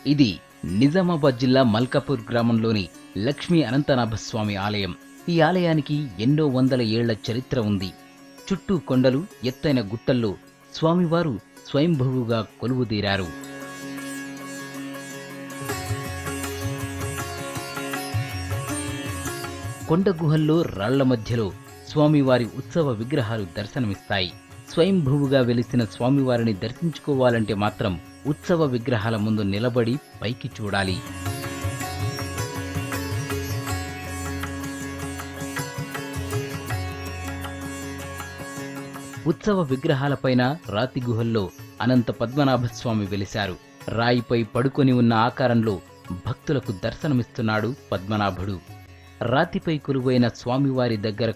ఇది నిజామాబాద్ జిల్లా మల్కాపూర్ గ్రామంలోని లక్ష్మీ అనంతనాభస్వామి ఆలయం. ఈ ఆలయానికి ఎన్నో వందల ఏళ్ల చరిత్ర ఉంది. చుట్టూ కొండలు, ఎత్తైన గుట్టల్లో స్వామివారు స్వయంభువుగా కొలువుదీరారు. కొండ గుహల్లో రాళ్ల మధ్యలో స్వామివారి ఉత్సవ విగ్రహాలు దర్శనమిస్తాయి. స్వయంభువుగా వెలిసిన స్వామివారిని దర్శించుకోవాలంటే మాత్రం ఉత్సవ విగ్రహాల ముందు నిలబడి పైకి చూడాలి. ఉత్సవ విగ్రహాలపైన రాతి గుహల్లో అనంత పద్మనాభస్వామి వెలిశారు. రాయిపై పడుకొని ఉన్న ఆకారంలో భక్తులకు దర్శనమిస్తున్నాడు పద్మనాభుడు. రాతిపై కొలువైన స్వామివారి దగ్గర